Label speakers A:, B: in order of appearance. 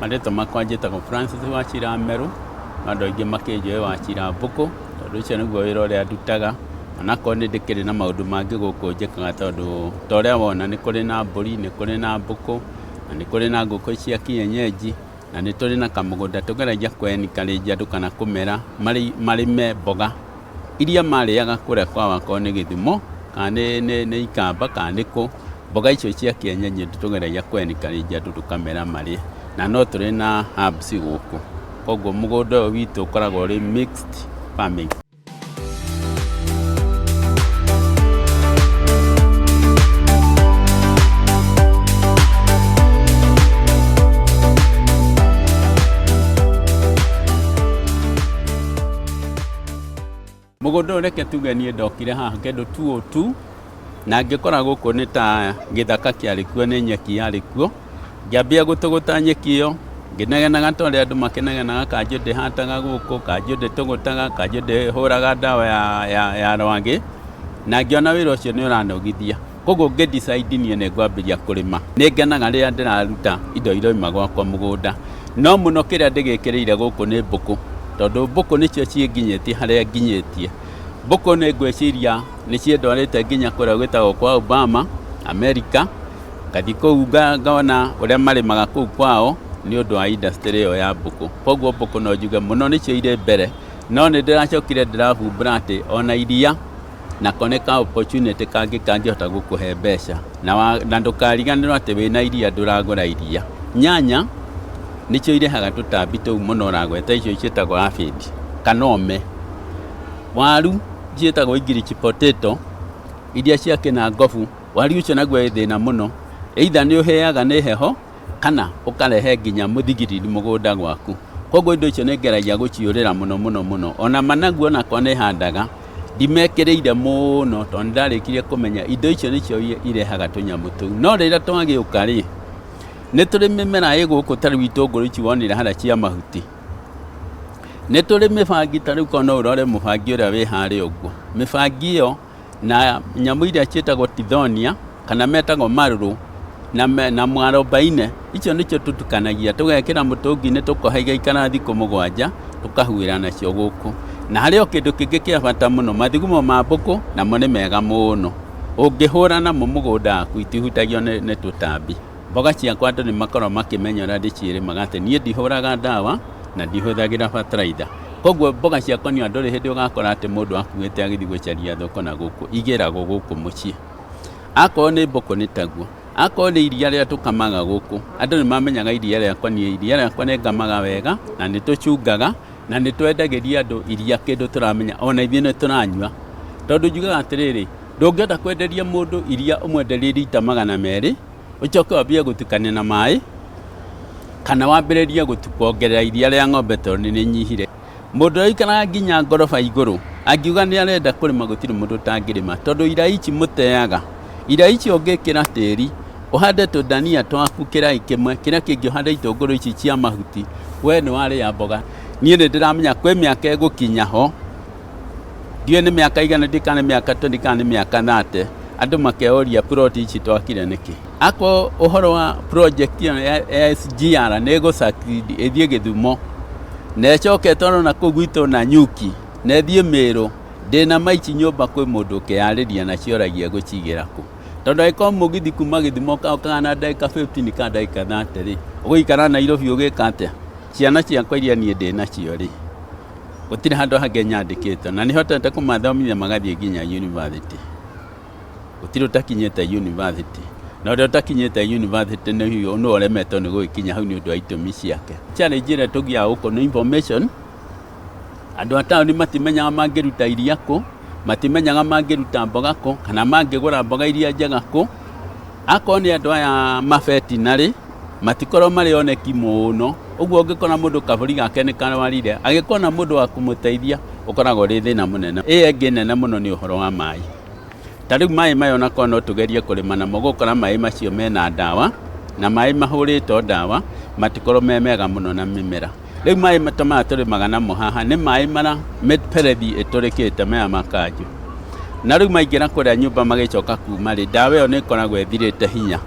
A: marĩtwa makwa njĩtagwo Francis Wachira Meru, andũ aingĩ makĩnjũĩ Wachira Mbũkũ, tondũ ũcio nĩguo wĩra ũrĩa ndutaga, onakorwo nĩ ndĩkĩrĩ na maũndũ mangĩ gũkũ njĩkaga, tondũ ta ũrĩa wona nĩ kũrĩ na mbũri, nĩ kũrĩ na mbũkũ, na nĩ kũrĩ na ngũkũ cia kienyeji, na nĩ tũrĩ na kamũgũnda tũgeragia kwenikarinja andũ kana kũmera marĩme mboga iria marĩaga kũrĩa kwao, akorwo nĩ Gĩthumo kana nĩ Ikamba kana nĩ kũ, mboga icio cia kienyeji tũgeragia kwenikarinja andũ tũkamera marĩe, na no tũrĩ na herbs gũkũ, koguo mũgũnda ũyũ witũ ũkoragwo ũrĩ mixed farming. Mũgũnda ũyũ reke tuge niĩ ndokire haha kĩndũ 202 na ngĩkora gũkũ nĩ ta gĩthaka kĩarĩ kuo, nĩ nyeki yarĩ kuo, ngĩambia gũtũgũta nyeki ĩyo, ngĩnegenaga ta ũrĩa andũ makĩnegenaga, kanjũ ndĩhataga gũkũ, kanjũ ndĩtũgũtaga, kanjũ ndĩhũraga ndawa ya rwagĩ, na ngĩona wĩra ũcio nĩ ũranogithia, koguo ngĩdecide niĩ nĩ ngwambĩria kũrĩma. Nĩ ngenaga rĩrĩa ndĩraruta indo iroima gwakwa mũgũnda, no mũno kĩrĩa ndĩgĩkĩrĩire gũkũ nĩ mbũkũ, tondũ mbũkũ nĩcio ciĩnginyĩtie harĩa nginyĩtie. Mbũkũ nĩ ngwĩciria nĩ ciendwarĩte nginya kũrĩa gwĩtagwo kwa Obama, Amerika, ngathiĩ kũu ngona ũrĩa marĩmaga kũu kwao nĩ ũndũ wa industry ĩyo ya mbũkũ. Koguo mbũkũ no njuge mũno nĩcio irĩ mbere, no nĩ ndĩracokire ndĩrahumbũra atĩ ona iria nako nĩ ka opportunity kangĩ kangĩhota gũkũhe mbeca, na ndũkariganĩrwo atĩ wĩna iria ndũragũra iria. Nyanya nĩcio irehaga tũtambi tũu mũno ũragweta, icio ciĩtagwo aphid kana ome. Waru ciĩtagwo English potato, iria cia kĩnangobu, waru ũcio naguo wĩ thĩna mũno, either nĩ ũhĩaga nĩ heho kana ũkarehe nginya mũthigiriri mũgũnda gwaku. Koguo indo icio nĩ ngeragia gũciũrĩra mũno, ona managu onakwa nĩ handaga, ndimekĩrĩire mũno tondũ nĩ ndarĩkirie kũmenya indo icio nĩcio irehaga tũnyamũ tũu. No rĩrĩa twagĩũka rĩ, nĩ tũrĩ mĩmera ĩgũkũ, ta rĩu itũngũrũ ici wonire harĩa cia mahuti, nĩ tũrĩ mĩbangi, ta rĩu korwo no ũrore mũbangi ũrĩa wĩ harĩa ũguo, mĩbangi ĩyo na nyamũ iria ciĩtagwo tithonia kana metagwo marũrũ na mwarobaine, icio nĩcio tũtukanagia tũgekĩra mũtũngi-inĩ tũkoha igaikara thikũ 7 tũkahuhĩra nacio gũkũ. Na harĩ o kĩndũ kĩngĩ kĩa bata mũno, mathugumo ma mbũkũ namo nĩ mega mũno, ũngĩhũra namo mũgũnda waku itihutagio nĩ tũtambi. Mboga ciakwa andũ nĩ makoragwo makĩmenya ũrĩa ndĩciĩrĩmaga atĩ niĩ ndihũraga ndawa na ndihũthagĩra bataraitha. Koguo mboga ciakwa nĩ ndũrĩ hĩndĩ ũgakora atĩ mũndũ akuĩte agĩthiĩ gũcaria thoko na gũkũ, igĩragwo gũkũ mũciĩ. Akorwo nĩ mbũkũ nĩ taguo, akorwo nĩ iria rĩrĩa tũkamaga gũkũ, andũ nĩ mamenyaga iria rĩakwa nĩ ngamaga wega na nĩ tũcungaga na nĩ twendagĩria andũ iria kĩndũ tũramenya ona ithuĩ nĩ tũranyua. Tondũ njugaga atĩrĩrĩ, ndũngĩhota kwenderia mũndũ iria ũmwenderie rita 200 ũcoke wambie gũtukania na maĩ, kana wambĩrĩrie kuongerera iria rĩa ng'ombe tondũ nĩ nyihire. Mũndũ ũikaraga nginya ngoroba igũrũ angiuga nĩ arenda kũrĩma, gũtirĩ mũndũ ũtangĩrĩma, tondũ irai ici mũteaga. Irai ici ũngĩkĩra tĩri ũhande tũndania twaku kĩrai kĩmwe, kĩrĩa kĩngĩ ũhande itũngũrũ ici cia mahuti, we nĩ warĩa mboga. Niĩ nĩ ndĩramenya kwĩ mĩaka ĩgũkinya ho, ndiũĩ nĩ mĩaka igana, ndikana nĩ mĩaka 20 kana nĩ mĩaka 30, andũ makeoria plot ici twakire nĩkĩ. Ako ũhoro wa project ya SGR nĩ gũsucceed ĩthiĩ Gĩthumo, na ĩcoke tondũ na kũu gwitũ na Nyuki, na ĩthiĩ Mĩrũ, ndĩna maici nyũmba kwĩ mũndũ ũkĩarĩria na ciũragia gũcigĩra kũ. Tondũ angĩkorwo mũgithi kuma Gĩthumo kaũkaga na ndagĩka 15 kana ndagĩka 30 rĩ, ũgũikara Nairobi ũgĩka atĩa? Ciana ciakwa iria niĩ ndĩnacio rĩ, gũtirĩ handũ hangĩ nyandĩkĩtwo, na nĩhotete kũmathomithia magathiĩ nginya university. Gũtirĩ ũtakinyĩte university, na ũrĩa ũtakinyĩte university nĩ ũremetwo nĩ gũgĩkinya hau nĩ ũndũ wa itũmi ciake. Challenge ĩrĩa tũgiaga gũkũ nĩ information. Andũ a taũni matimenyaga mangĩruta iria kũ, matimenyaga mangĩruta mboga kũ, kana mangĩgũra mboga iria njega kũ. Akorwo nĩ andũ aya mabetinarĩ matikorwo marĩ oneki mũno, ũguo ũngĩkora mũndũ kabũri gake nĩ karwarire, agĩkorwo na mũndũ wa kũmũteithia ũkoragwo rĩ thĩna mũnene. Ĩyo ĩngĩ nene mũno nĩ ũhoro wa maĩ. Ta rĩu maĩ mayo onakorwo no tũgerie kũrĩma namo, gũkora maĩ macio mena ndawa, na maĩ mahũrĩtwo ndawa matikorwo me mega mũno na mĩmera. Rĩu maĩ maya tũrĩmaga namo haha nĩ maĩ mara mĩberethi ĩtũrĩkĩte maya makanjũ, na rĩu maingĩra kũrĩa nyũmba magĩcoka kuma rĩ, ndawa ĩyo nĩ ĩkoragwo ĩthirĩte hinya.